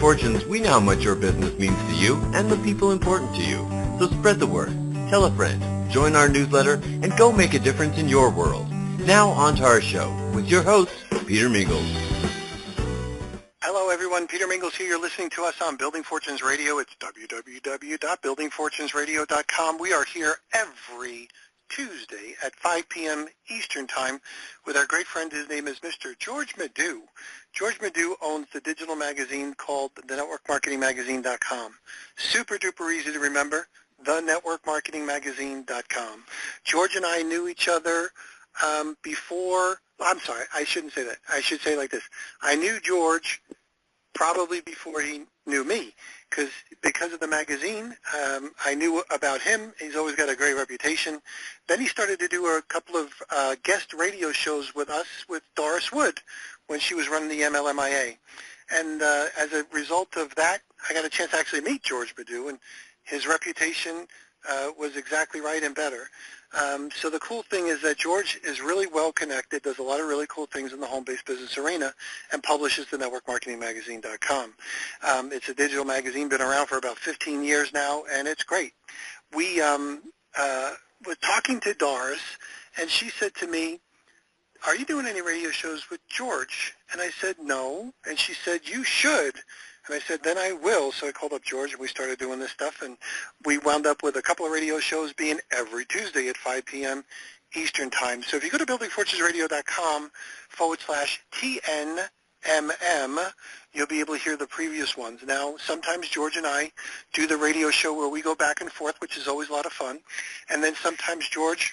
Fortunes, we know how much your business means to you and the people important to you. So spread the word, tell a friend, join our newsletter, and go make a difference in your world. Now on to our show with your host, Peter Mingles. Hello everyone, Peter Mingles here. You're listening to us on Building Fortunes Radio. It's www.buildingfortunesradio.com. We are here every Tuesday at 5 p.m. Eastern Time with our great friend. His name is Mr. George Madiou. George Madiou owns the digital magazine called thenetworkmarketingmagazine.com. Super duper easy to remember, thenetworkmarketingmagazine.com. George and I knew each other before, I'm sorry, I shouldn't say that. I should say it like this. I knew George probably before he knew me, because of the magazine. I knew about him. He's always got a great reputation. Then he started to do a couple of guest radio shows with us, with Doris Wood, when she was running the MLMIA. And as a result of that, I got a chance to actually meet George Madiou, and his reputation was exactly right and better. So the cool thing is that George is really well connected, does a lot of really cool things in the home-based business arena, and publishes the networkmarketingmagazine.com. It's a digital magazine, been around for about 15 years now, and it's great. We were talking to Doris, and she said to me, "Are you doing any radio shows with George?" And I said, "No." And she said, "You should." And I said, "Then I will." So I called up George, and we started doing this stuff, and we wound up with a couple of radio shows being every Tuesday at 5 p.m. Eastern Time. So if you go to buildingfortunesradio.com/TNMM, you'll be able to hear the previous ones. Now, sometimes George and I do the radio show where we go back and forth, which is always a lot of fun. And then sometimes George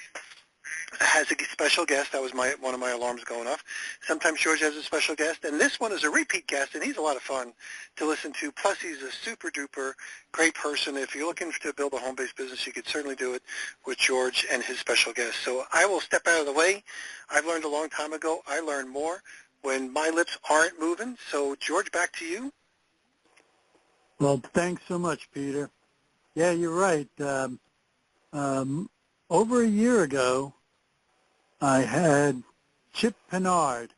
has a special guest. That was one of my alarms going off. Sometimes George has a special guest, and this one is a repeat guest, and he's a lot of fun to listen to. Plus, he's a super-duper great person. If you're looking to build a home-based business, you could certainly do it with George and his special guest. So I will step out of the way. I've learned a long time ago. I learn more when my lips aren't moving. So, George, back to you. Well, thanks so much, Peter. Yeah, you're right. Over a year ago, I had Chip Pinard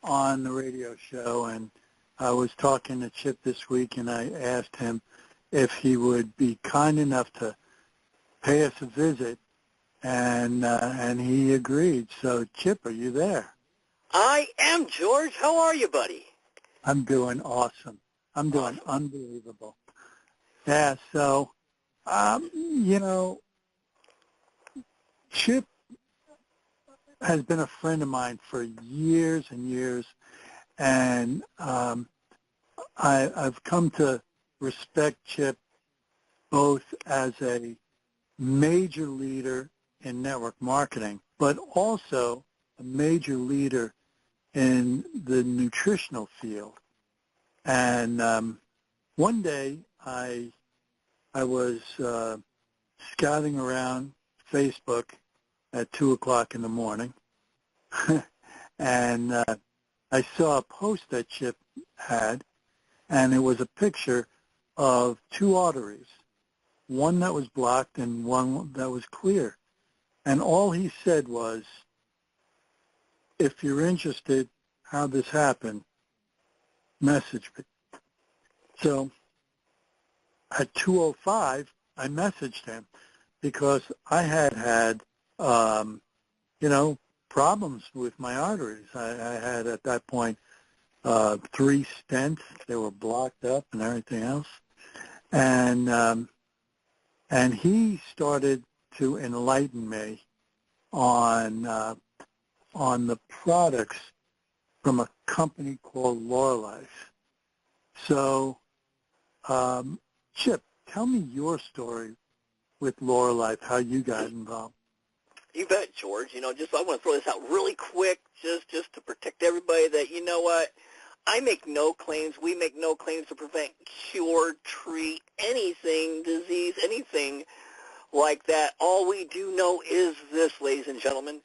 on the radio show, and I was talking to Chip this week, and I asked him if he would be kind enough to pay us a visit, and he agreed. So, Chip, are you there? I am, George. How are you, buddy? I'm doing awesome. I'm doing unbelievable. Yeah, so, Chip has been a friend of mine for years and years, and I've come to respect Chip both as a major leader in network marketing, but also a major leader in the nutritional field. And one day I was scouting around Facebook at 2 o'clock in the morning, and I saw a post that Chip had, and it was a picture of two arteries, one that was blocked and one that was clear. And all he said was, "If you're interested how this happened, message me." So at 2:05, I messaged him because I had problems with my arteries. I had at that point 3 stents. They were blocked up and everything else. And he started to enlighten me on the products from a company called Laurelife. So, Chip, tell me your story with Laurelife, how you got involved. You bet, George. I want to throw this out really quick just to protect everybody that, you know what, I make no claims, we make no claims to prevent, cure, treat anything, disease, anything like that. All we do know is this, ladies and gentlemen,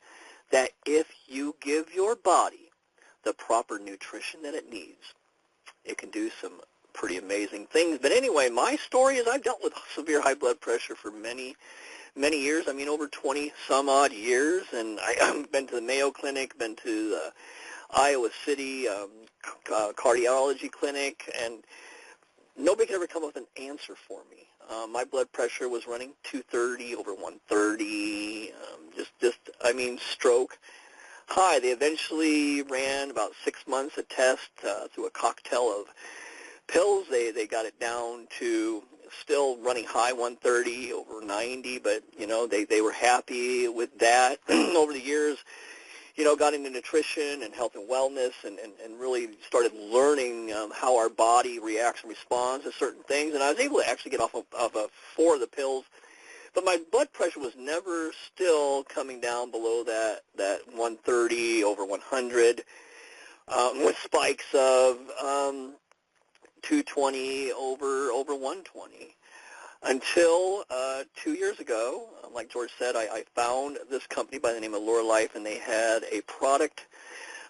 that if you give your body the proper nutrition that it needs, it can do some pretty amazing things. But anyway, my story is I've dealt with severe high blood pressure for many years. I mean, over 20 some odd years, and I've been to the Mayo Clinic, been to the Iowa City cardiology clinic, and nobody could ever come up with an answer for me. My blood pressure was running 230 over 130, stroke high. They eventually ran about 6 months a test through a cocktail of pills. They got it down to still running high 130 over 90, but, they were happy with that. Over the years, got into nutrition and health and wellness and really started learning how our body reacts and responds to certain things. And I was able to actually get off of 4 of the pills. But my blood pressure was never still coming down below that 130 over 100 with spikes of 220 over 120. Until 2 years ago, like George said, I found this company by the name of Laura Life, and they had a product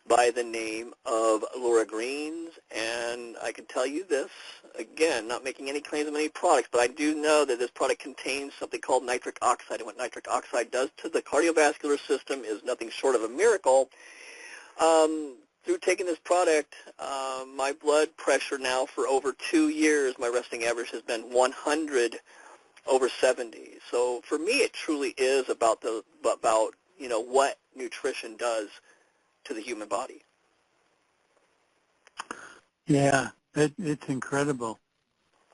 by the name of Laura Greens. And I can tell you this, again, not making any claims of any products, but I do know that this product contains something called nitric oxide. And what nitric oxide does to the cardiovascular system is nothing short of a miracle. Through taking this product, my blood pressure now for over 2 years, my resting average has been 100 over 70. So for me, it truly is about what nutrition does to the human body. Yeah, it's incredible.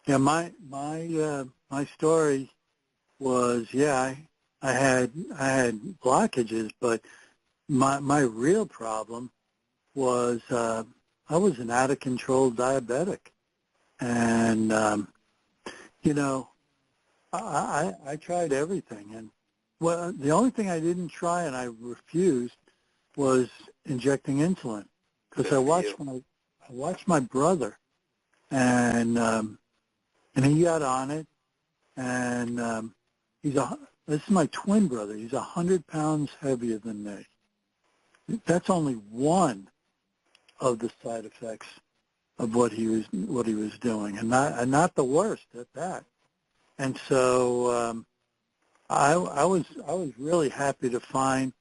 Yeah, my story was, I had blockages, but my real problem was I was an out-of-control diabetic. And, I tried everything. And the only thing I didn't try and I refused was injecting insulin, because I watched my brother, and he got on it, and this is my twin brother. He's 100 pounds heavier than me. That's only one of the side effects of what he was doing, and not the worst at that. And so I was really happy to find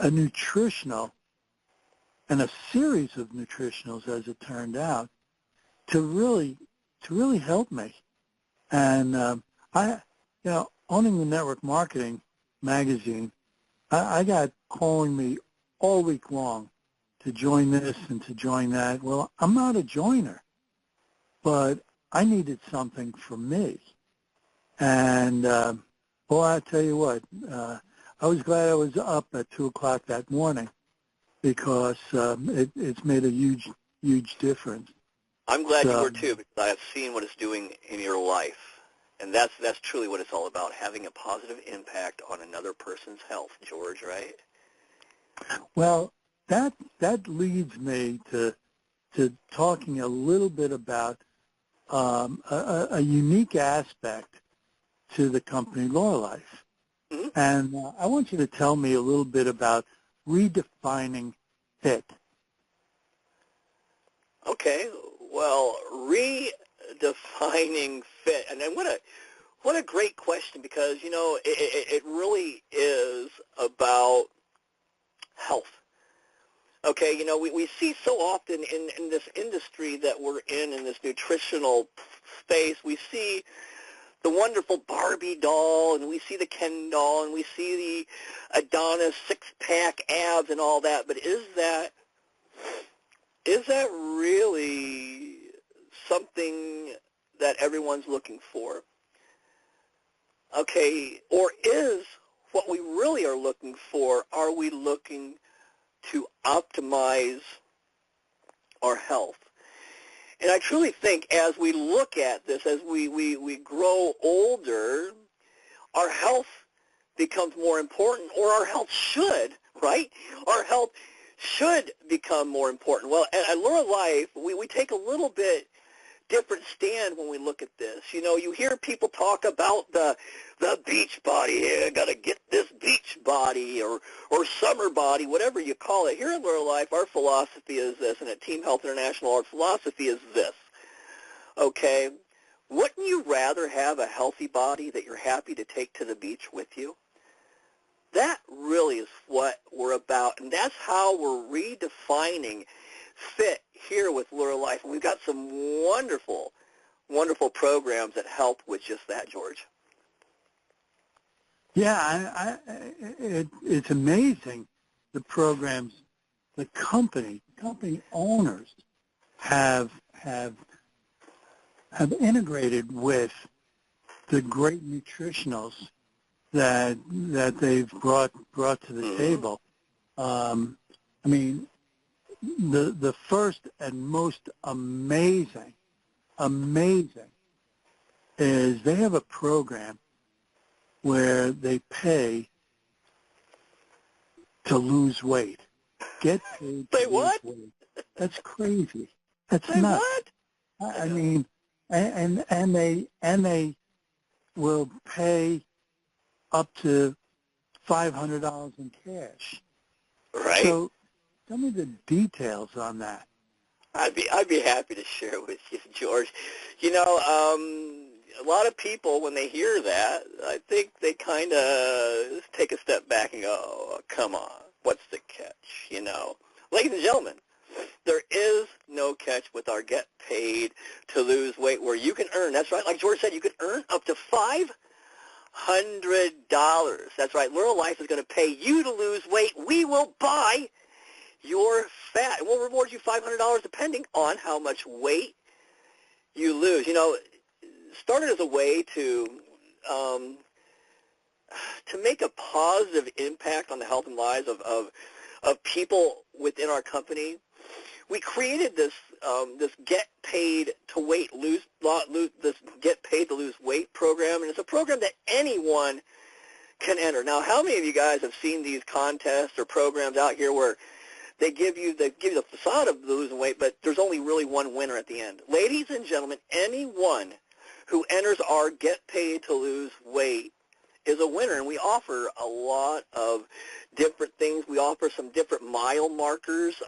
a nutritional and a series of nutritionals, as it turned out, to really help me. And owning the Network Marketing magazine, I got calling me all week long to join this and to join that. Well, I'm not a joiner, but I needed something for me. And, I tell you what, I was glad I was up at 2 o'clock that morning, because it's made a huge difference. I'm glad you were too, because I have seen what it's doing in your life. And that's truly what it's all about, having a positive impact on another person's health, George, right? Well, that leads me to talking a little bit about a unique aspect to the company Laura Life. Mm-hmm. And I want you to tell me a little bit about redefining fit. Okay, well, redefining fit, and then what a great question, because it really is about health. Okay, we see so often in this industry that we're in this nutritional space, we see the wonderful Barbie doll, and we see the Ken doll, and we see the Adonis six-pack abs and all that, but is that really something that everyone's looking for? Okay, or is what we really are looking for, are we looking to optimize our health? And I truly think as we look at this, as we grow older, our health becomes more important, or our health should, right? Our health should become more important. Well, at Laura Life, we take a little bit different stand when we look at this. You hear people talk about the beach body. Yeah, got to get this beach body or summer body, whatever you call it. Here at Laura Life, our philosophy is this, and at Team Health International, our philosophy is this. Okay, wouldn't you rather have a healthy body that you're happy to take to the beach with you? That really is what we're about, and that's how we're redefining fit here with Laura Life. And we've got some wonderful wonderful programs that help with just that, George. Yeah, it's amazing the programs the company owners have integrated with the great nutritionals that they've brought to the table. I mean, the first and most amazing is they have a program where they pay to lose weight. Get paid to lose weight. That's crazy. That's nuts. What? I mean, and they will pay up to $500 in cash. Right. So, tell me the details on that. I'd be happy to share with you, George. You know, a lot of people, when they hear that, I think they kind of take a step back and go, oh, come on, what's the catch, you know? Ladies and gentlemen, there is no catch with our Get Paid to Lose Weight where you can earn, that's right, like George said, you can earn up to $500. That's right, Rural Life is going to pay you to lose weight. We will buy your fat, and we'll reward you $500 depending on how much weight you lose. You know, started as a way to make a positive impact on the health and lives of people within our company. We created this Get Paid to this Get Paid to Lose Weight program, and it's a program that anyone can enter. Now, how many of you guys have seen these contests or programs out here where they give you the facade of losing weight, but there's only really one winner at the end? Ladies and gentlemen, anyone who enters our Get Paid to Lose Weight is a winner, and we offer a lot of different things. We offer some different mile markers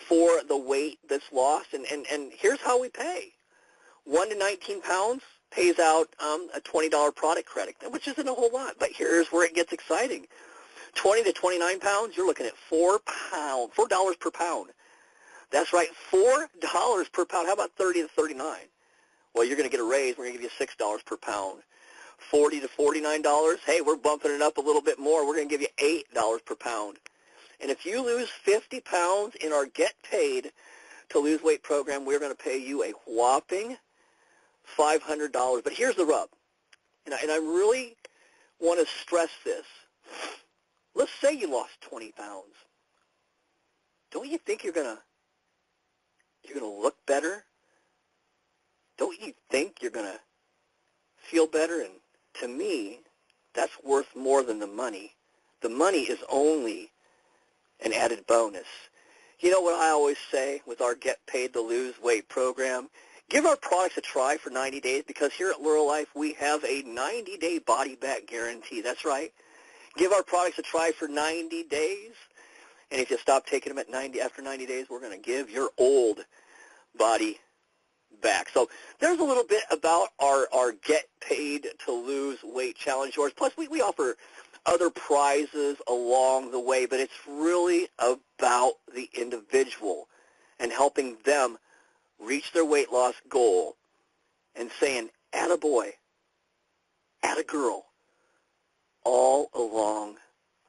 for the weight that's lost, and here's how we pay. 1 to 19 pounds pays out a $20 product credit, which isn't a whole lot, but here's where it gets exciting. 20 to 29 pounds, you're looking at $4 per pound. That's right, $4 per pound. How about 30 to 39? Well, you're going to get a raise. We're going to give you $6 per pound. 40 to $49, hey, we're bumping it up a little bit more. We're going to give you $8 per pound. And if you lose 50 pounds in our Get Paid to Lose Weight program, we're going to pay you a whopping $500. But here's the rub, and I really want to stress this. Let's say you lost 20 pounds. Don't you think you're gonna look better? Don't you think you're gonna feel better? And to me, that's worth more than the money. The money is only an added bonus. You know what I always say with our Get Paid to Lose Weight program? Give our products a try for 90 days, because here at Rural Life we have a 90-day body back guarantee. That's right. Give our products a try for 90 days, and if you stop taking them after 90 days, we're going to give your old body back. So there's a little bit about our Get Paid to Lose Weight challenge, George. Plus, we offer other prizes along the way, but it's really about the individual and helping them reach their weight loss goal and saying, attaboy, attagirl, all along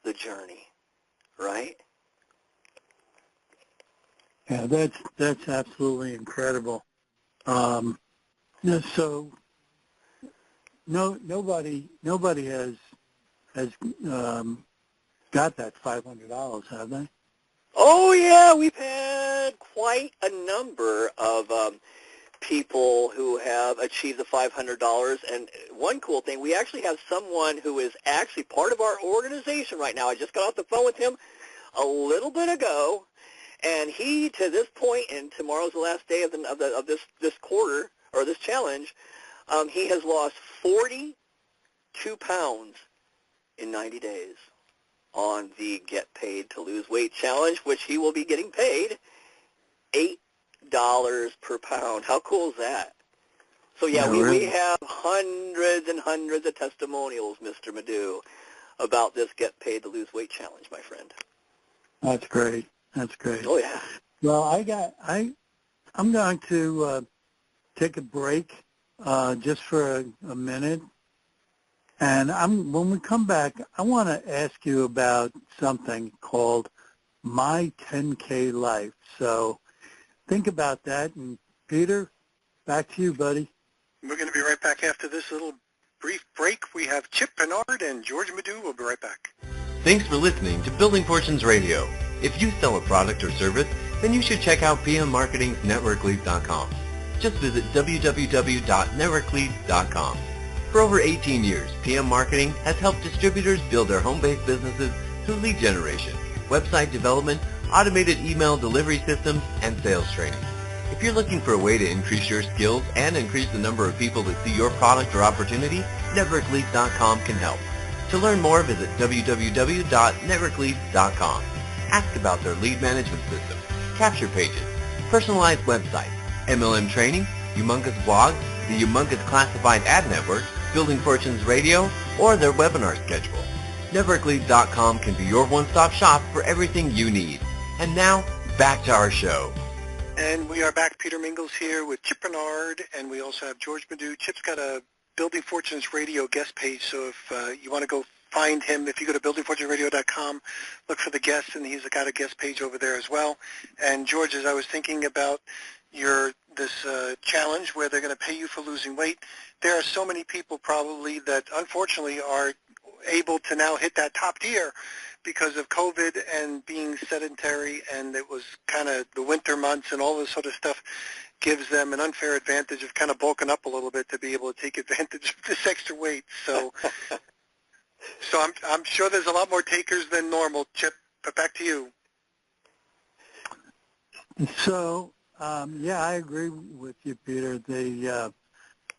the journey, right? Yeah, that's absolutely incredible. So nobody has got that $500, have they? Oh yeah, we've had quite a number of people who have achieved the $500. And one cool thing, we actually have someone who is actually part of our organization right now. I just got off the phone with him a little bit ago, and he, to this point, and tomorrow's the last day of this quarter or this challenge, he has lost 42 pounds in 90 days on the Get Paid to Lose Weight challenge, which he will be getting paid $8 per pound. How cool is that? So yeah, we have hundreds and hundreds of testimonials, Mr. Madiou, about this Get Paid to Lose Weight challenge, my friend. That's great. That's great. Oh yeah. Well, I'm going to take a break just for a minute. And when we come back, I want to ask you about something called My 10K Life. So think about that. And Peter, back to you, buddy. We're going to be right back after this little brief break. We have Chip Pinard and George Madiou. We'll be right back. Thanks for listening to Building Fortunes Radio. If you sell a product or service, then you should check out PM Marketing's NetworkLeads.com. Just visit www.networkleads.com. For over 18 years, PM Marketing has helped distributors build their home-based businesses through lead generation, website development, automated email delivery systems, and sales training. If you're looking for a way to increase your skills and increase the number of people that see your product or opportunity, NetworkLeads.com can help. To learn more, visit www.networkleads.com. Ask about their lead management system, capture pages, personalized website, MLM training, humongous blog, the humongous classified ad network, Building Fortunes Radio, or their webinar schedule. NetworkLeads.com can be your one-stop shop for everything you need. And now, back to our show. And we are back. Peter Mingles here with Chip Pinard, and we also have George Madiou. Chip's got a Building Fortunes Radio guest page, so if you want to go find him, if you go to buildingfortunesradio.com, look for the guests, and he's got a guest page over there as well. And George, as I was thinking about this challenge where they're going to pay you for losing weight, there are so many people probably that unfortunately are able to now hit that top tier because of COVID and being sedentary, and it was kind of the winter months and all this sort of stuff gives them an unfair advantage of kind of bulking up a little bit to be able to take advantage of this extra weight. So I'm sure there's a lot more takers than normal, Chip, but back to you. So, yeah, I agree with you, Peter.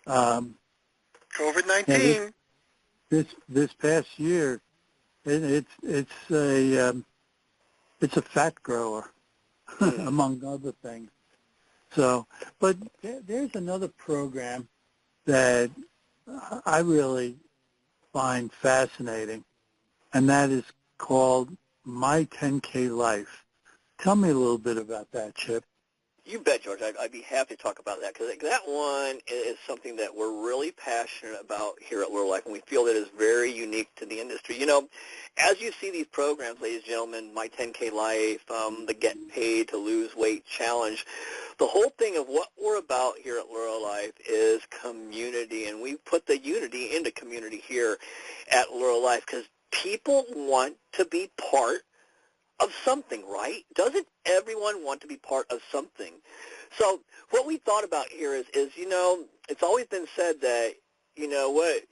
COVID-19. This past year, it's a fat grower, among other things. So, but there's another program that I really find fascinating, and that is called My 10K Life. Tell me a little bit about that, Chip. You bet, George. I'd be happy to talk about that because that one is something that we're really passionate about here at Little Life, and we feel that is very unique to the industry. You know, as you see these programs, ladies and gentlemen, My 10K Life, the Get Paid to Lose Weight Challenge, the whole thing of what we're about here at Little Life is community, and we put the unity into community here at Little Life because people want to be part of something, right? Doesn't everyone want to be part of something? So what we thought about here is you know, it's always been said that, you know what,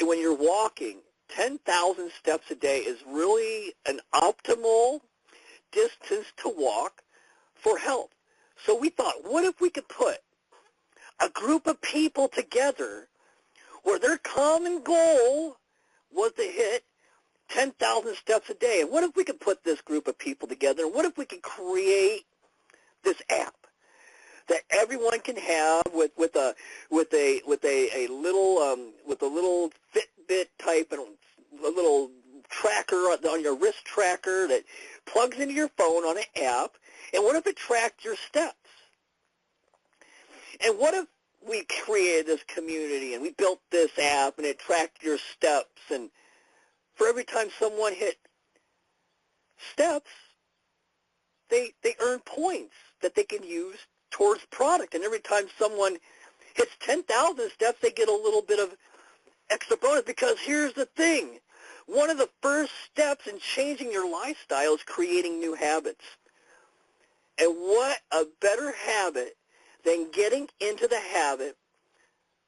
when you're walking, 10,000 steps a day is really an optimal distance to walk for health. So we thought, what if we could put a group of people together where their common goal was to hit 10,000 steps a day. And what if we could put this group of people together? What if we could create this app that everyone can have with a little Fitbit type and a little tracker on your wrist tracker that plugs into your phone on an app? And what if it tracked your steps? And what if we created this community and we built this app and it tracked your steps, and for every time someone hit steps, they earn points that they can use towards product. And every time someone hits 10,000 steps, they get a little bit of extra bonus, because here's the thing. One of the first steps in changing your lifestyle is creating new habits. And what a better habit than getting into the habit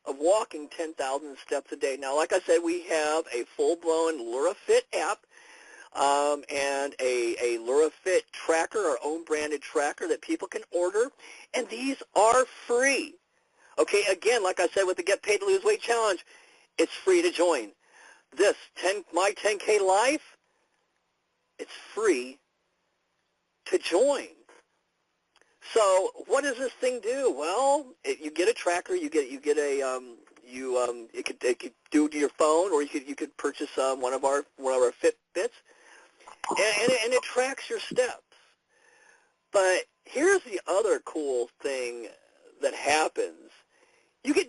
of walking 10,000 steps a day. Now, like I said, we have a full-blown LuraFit app and a LuraFit tracker, our own branded tracker that people can order, and these are free. Okay, again, like I said with the Get Paid to Lose Weight Challenge, it's free to join. This My 10K Life, it's free to join. So what does this thing do? Well, you get a tracker. You could do it to your phone, or you could purchase one of our Fitbits, and it tracks your steps. But here's the other cool thing that happens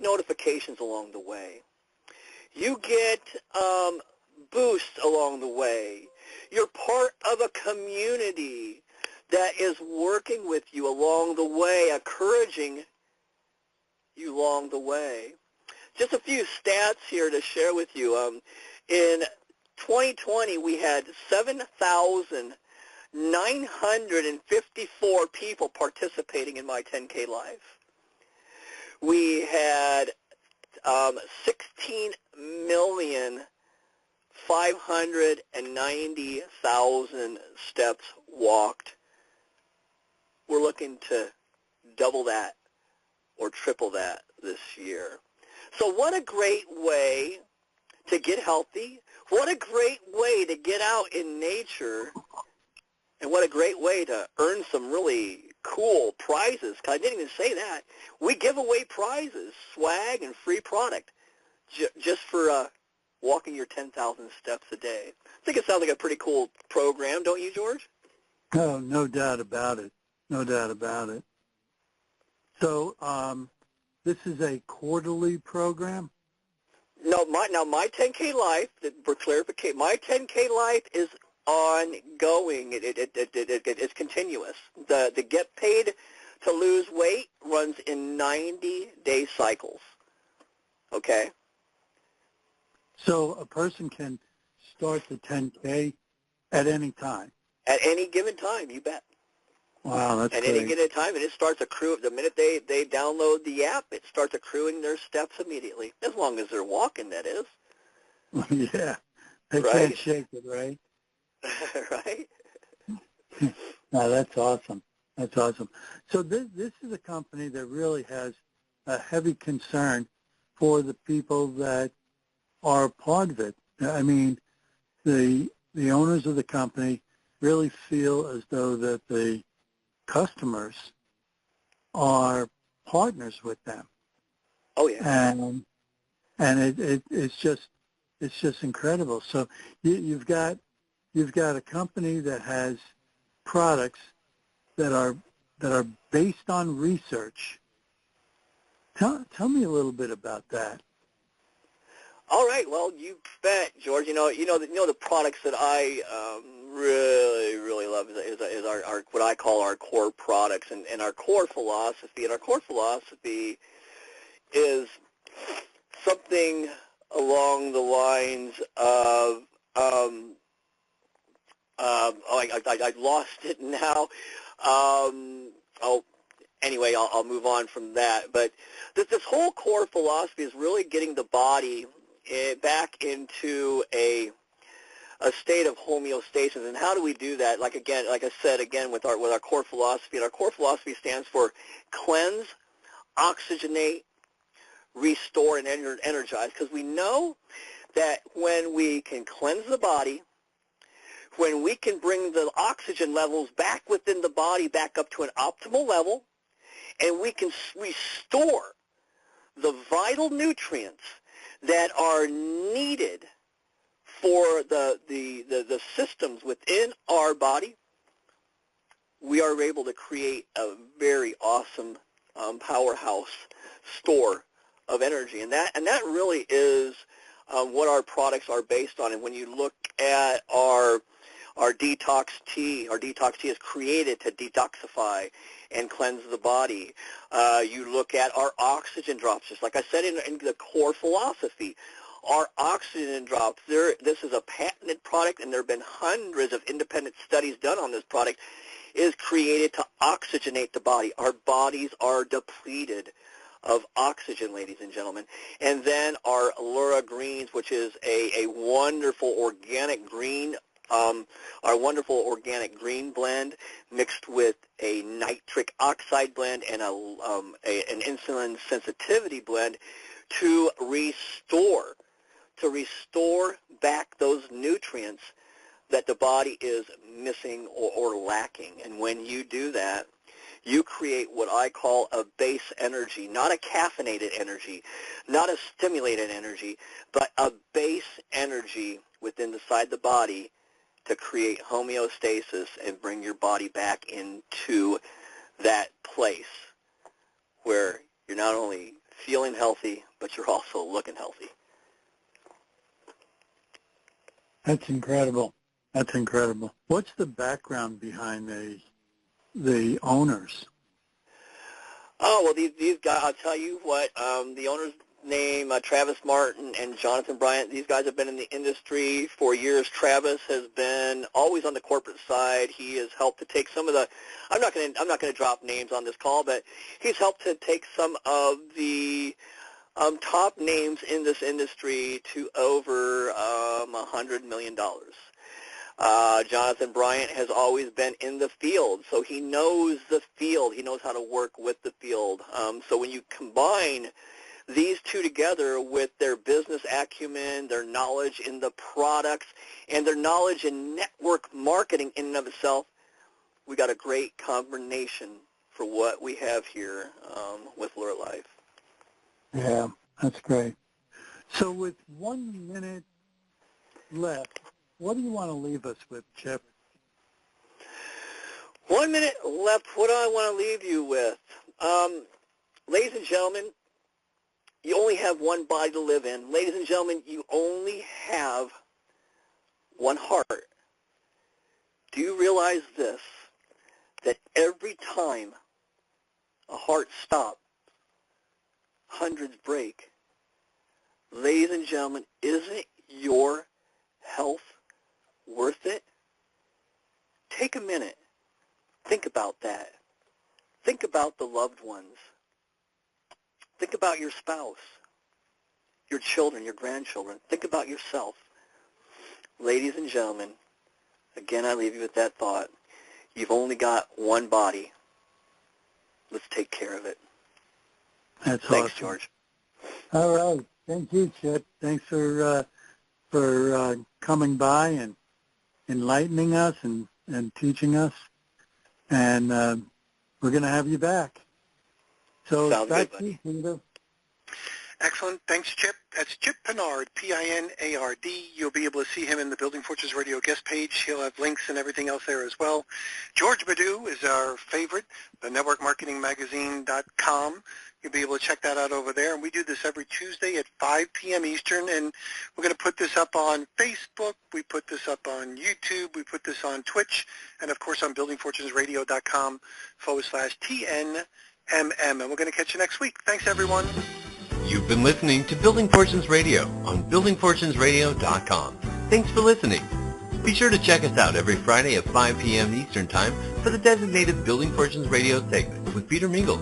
notifications along the way. You get boosts along the way. You're part of a community that is working with you along the way, encouraging you along the way. Just a few stats here to share with you. In 2020, we had 7,954 people participating in my 10K Live. We had 16,590,000 steps walked. We're looking to double that or triple that this year. So what a great way to get healthy. What a great way to get out in nature. And what a great way to earn some really cool prizes. 'Cause I didn't even say that. We give away prizes, swag, and free product just for walking your 10,000 steps a day. I think it sounds like a pretty cool program, don't you, George? Oh, no doubt about it. No doubt about it. So this is a quarterly program? No, my 10K Life, for clarification, my 10K Life is ongoing. It's continuous. The get paid to lose weight runs in 90-day cycles. Okay? So a person can start the 10K at any time? At any given time, you bet. Wow, that's At great. any given time, and it starts accruing. The minute they download the app, it starts accruing their steps immediately, as long as they're walking, that is. Yeah, they Right? can't shake it, right? Right? No, that's awesome. That's awesome. So this is a company that really has a heavy concern for the people that are part of it. I mean, the owners of the company really feel as though that the customers are partners with them. Oh yeah. And it's just incredible. So you've got a company that has products that are based on research. Tell me a little bit about that. All right. Well, you bet, George. You know the products that I really love is our what I call our core products, and our core philosophy. And our core philosophy is something along the lines of I lost it now. Anyway, I'll move on from that. But this whole core philosophy is really getting the body back into a state of homeostasis. And how do we do that? Like I said again with our core philosophy. And our core philosophy stands for cleanse, oxygenate, restore, and energize. Because we know that when we can cleanse the body, when we can bring the oxygen levels back within the body back up to an optimal level, and we can restore the vital nutrients that are needed for the systems within our body, we are able to create a very awesome powerhouse store of energy, and that really is what our products are based on. And when you look at our detox tea is created to detoxify and cleanse the body. You look at our oxygen drops, just like I said in the core philosophy. Our oxygen drops, this is a patented product, and there have been hundreds of independent studies done on this product, is created to oxygenate the body. Our bodies are depleted of oxygen, ladies and gentlemen. And then our Allura Greens, which is a wonderful organic green, our wonderful organic green blend mixed with a nitric oxide blend and an insulin sensitivity blend to restore back those nutrients that the body is missing or lacking. And when you do that, you create what I call a base energy, not a caffeinated energy, not a stimulated energy, but a base energy within the body to create homeostasis and bring your body back into that place where you're not only feeling healthy, but you're also looking healthy. That's incredible. That's incredible. What's the background behind the owners? Oh, well, these guys, I'll tell you what, the owner's name, Travis Martin and Jonathan Bryant, these guys have been in the industry for years. Travis has been always on the corporate side. He has helped to take some of the, I'm not going to drop names on this call, but he's helped to take some of the top names in this industry to over $100 million. Jonathan Bryant has always been in the field, so he knows the field. He knows how to work with the field. So when you combine these two together with their business acumen, their knowledge in the products, and their knowledge in network marketing in and of itself, we got a great combination for what we have here with Lure Life. Yeah, that's great. So with 1 minute left, what do you want to leave us with, Chip? 1 minute left. What do I want to leave you with? Ladies and gentlemen, you only have one body to live in. Ladies and gentlemen, you only have one heart. Do you realize this? That every time a heart stops, hundreds break. Ladies and gentlemen, isn't your health worth it? Take a minute. Think about that. Think about the loved ones. Think about your spouse, your children, your grandchildren. Think about yourself. Ladies and gentlemen, again, I leave you with that thought. You've only got one body. Let's take care of it. That's Thanks, awesome. George. All right. Thank you, Chip. Thanks for coming by and enlightening us and teaching us. And we're going to have you back. So Sounds back good, to you, Peter. Excellent. Thanks, Chip. That's Chip Pinard, Pinard. You'll be able to see him in the Building Fortunes Radio guest page. He'll have links and everything else there as well. George Madiou is our favorite, the networkmarketingmagazine.com. You'll be able to check that out over there. And we do this every Tuesday at 5 p.m. Eastern. And we're going to put this up on Facebook. We put this up on YouTube. We put this on Twitch. And, of course, on buildingfortunesradio.com/TNMM. And we're going to catch you next week. Thanks, everyone. You've been listening to Building Fortunes Radio on buildingfortunesradio.com. Thanks for listening. Be sure to check us out every Friday at 5 p.m. Eastern Time for the designated Building Fortunes Radio segment with Peter Mingle.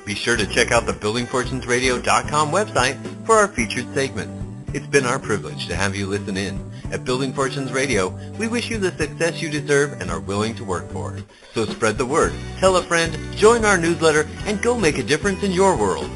Be sure to check out the buildingfortunesradio.com website for our featured segments. It's been our privilege to have you listen in. At Building Fortunes Radio, we wish you the success you deserve and are willing to work for. So spread the word, tell a friend, join our newsletter, and go make a difference in your world.